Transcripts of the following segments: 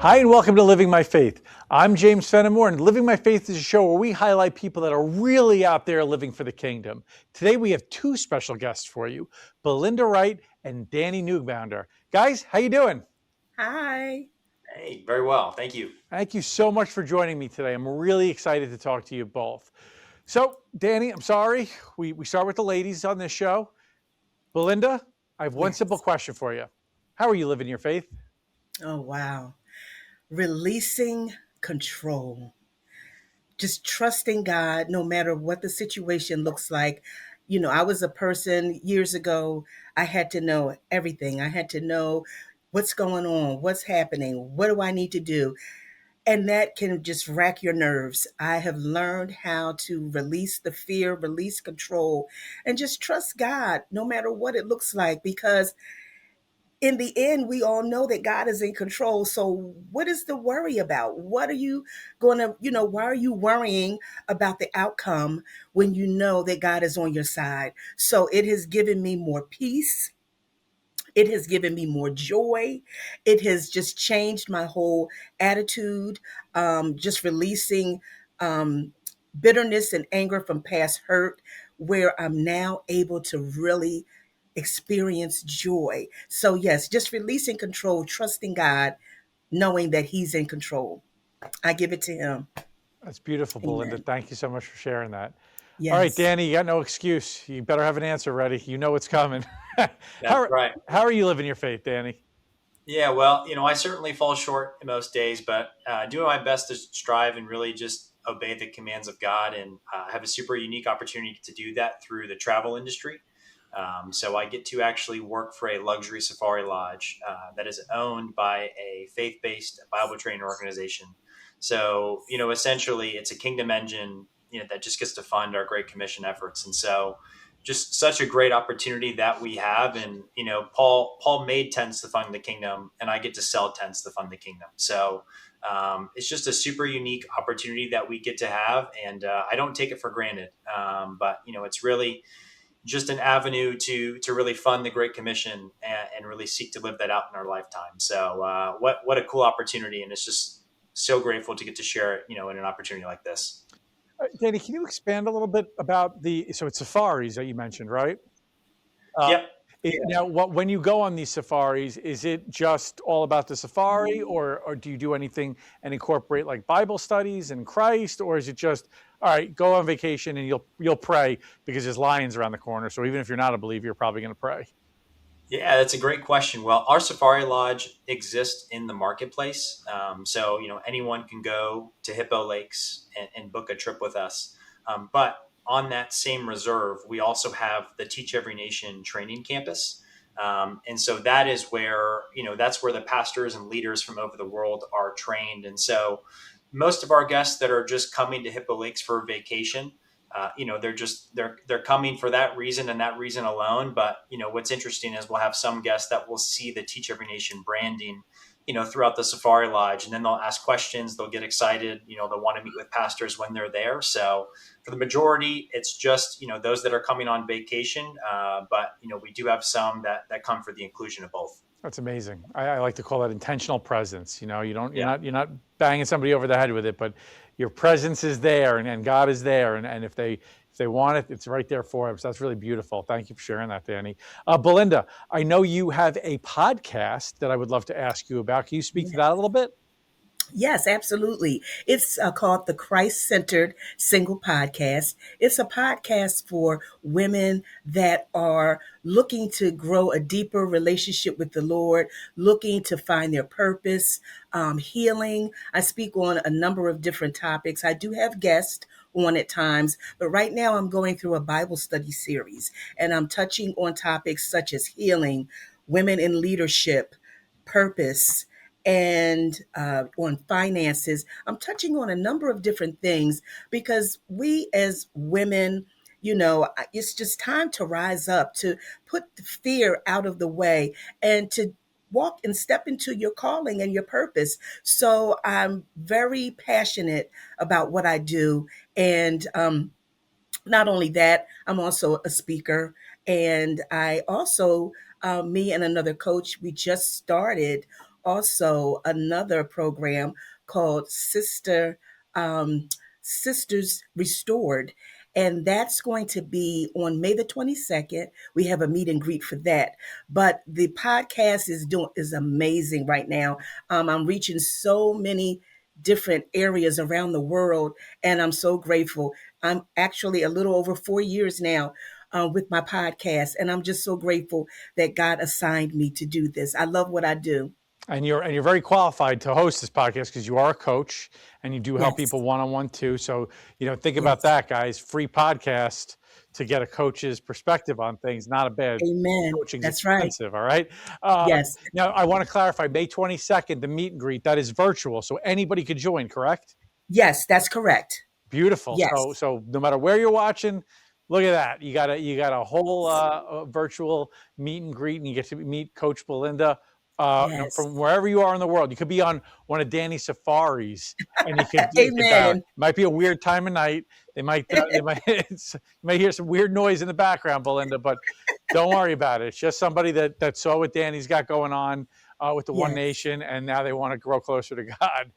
Hi, and welcome to Living My Faith. I'm James Fenimore, and Living My Faith is a show where we highlight people that are really out there living for the kingdom. Today, we have two special guests for you, Bulinda Wright and Danny Neugebauer. Guys, how you doing? Hi. Hey, very well. Thank you. Thank you so much for joining me today. I'm really excited to talk to you both. So, Danny, I'm sorry. We start with the ladies on this show. Belinda, I have one simple Yes. question for you. How are you living your faith? Oh, wow. Releasing control. Just trusting God no matter what the situation looks like. I was a person years ago, I had to know everything. I had to know what's going on, what's happening, what do I need to do? And that can just rack your nerves. I have learned how to release the fear, release control, and just trust God no matter what it looks like, because in the end, we all know that God is in control. So, what is the worry about? What are you going to, why are you worrying about the outcome when you know that God is on your side? So, it has given me more peace. It has given me more joy. It has just changed my whole attitude, just releasing bitterness and anger from past hurt, where I'm now able to really experience joy. So, yes, just releasing control, trusting God, knowing that He's in control. I give it to Him. That's beautiful, Belinda. Amen. Thank you so much for sharing that. All right, Yes. Danny, you got no excuse. You better have an answer ready. You know what's coming. how, That's are, right. how are you living your faith, Danny? Yeah, well, I certainly fall short in most days, but doing my best to strive and really just obey the commands of God. And have a super unique opportunity to do that through the travel industry. So I get to actually work for a luxury safari lodge that is owned by a faith-based Bible training organization. So, essentially it's a kingdom engine, that just gets to fund our Great Commission efforts. And so just such a great opportunity that we have. And, Paul made tents to fund the kingdom, and I get to sell tents to fund the kingdom. So it's just a super unique opportunity that we get to have. And I don't take it for granted. But, it's really just an avenue to really fund the Great Commission and really seek to live that out in our lifetime. So what a cool opportunity, and it's just so grateful to get to share it, in an opportunity like this. Danny, can you expand a little bit about so it's safaris that you mentioned, right? Uh, Yep. Now, when you go on these safaris, is it just all about the safari, or do you do anything and incorporate like Bible studies and Christ, or is it just all right, go on vacation and you'll pray because there's lions around the corner. So even if you're not a believer, you're probably going to pray. Yeah, that's a great question. Well, our Safari Lodge exists in the marketplace. So, anyone can go to Hippo Lakes and book a trip with us. But on that same reserve, we also have the Teach Every Nation training campus. And so that is where, that's where the pastors and leaders from over the world are trained. And so most of our guests that are just coming to Hippo Lakes for vacation, they're coming for that reason and that reason alone. But what's interesting is we'll have some guests that will see the Teach Every Nation branding, throughout the Safari Lodge, and then they'll ask questions, they'll get excited, they'll want to meet with pastors when they're there. So for the majority, it's just those that are coming on vacation. But we do have some that come for the inclusion of both. That's amazing. I like to call that intentional presence. You don't Yeah. you're not banging somebody over the head with it, but your presence is there, and God is there, and if they want it, it's right there for them. So that's really beautiful. Thank you for sharing that, Danny. Belinda, I know you have a podcast that I would love to ask you about. Can you speak to that a little bit? Yes, absolutely. It's called the Christ Centered Single Podcast. It's a podcast for women that are looking to grow a deeper relationship with the Lord, looking to find their purpose, healing. I speak on a number of different topics. I do have guests on at times, but right now I'm going through a Bible study series, and I'm touching on topics such as healing, women in leadership, purpose, and on finances. I'm touching on a number of different things because we as women, it's just time to rise up, to put the fear out of the way, and to walk and step into your calling and your purpose. So I'm very passionate about what I do. And not only that, I'm also a speaker. And I also, me and another coach, we just started also another program called um, Sisters Restored. And that's going to be on May the 22nd. We have a meet and greet for that. But the podcast is amazing right now. I'm reaching so many different areas around the world, and I'm so grateful. I'm actually a little over 4 years now with my podcast, and I'm just so grateful that God assigned me to do this. I love what I do. And you're very qualified to host this podcast because you are a coach and you do help Yes, people one-on-one too. So, think about yes. that, guys. Free podcast to get a coach's perspective on things. Not a bad Amen. coaching's That's right. expensive. All right. Yes, Now I want to clarify May 22nd, the meet and greet, that is virtual. So anybody could join, correct? yes, that's correct. Beautiful. Yes, So no matter where you're watching, look at that. You got a whole virtual meet and greet, and you get to meet Coach Belinda yes. from wherever you are in the world. You could be on one of Danny's safaris, and it Amen. might be a weird time of night. You might hear some weird noise in the background, Belinda, but don't worry about it. It's just somebody that saw what Danny's got going on with the One Yes, Nation, and now they want to grow closer to God.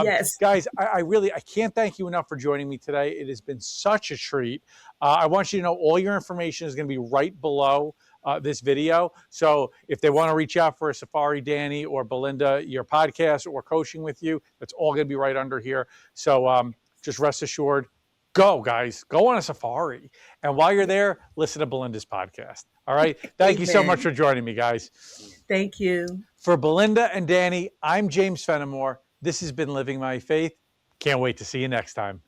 yes. Guys, I can't thank you enough for joining me today. It has been such a treat. I want you to know all your information is going to be right below this video. So if they want to reach out for a safari, Danny or Belinda, your podcast or coaching with you, that's all going to be right under here. So just rest assured, go guys, go on a safari. And while you're there, listen to Belinda's podcast. All right. Thank you so much Amen. for joining me, guys. Thank you. For Belinda and Danny, I'm James Fenimore. This has been Living My Faith. Can't wait to see you next time.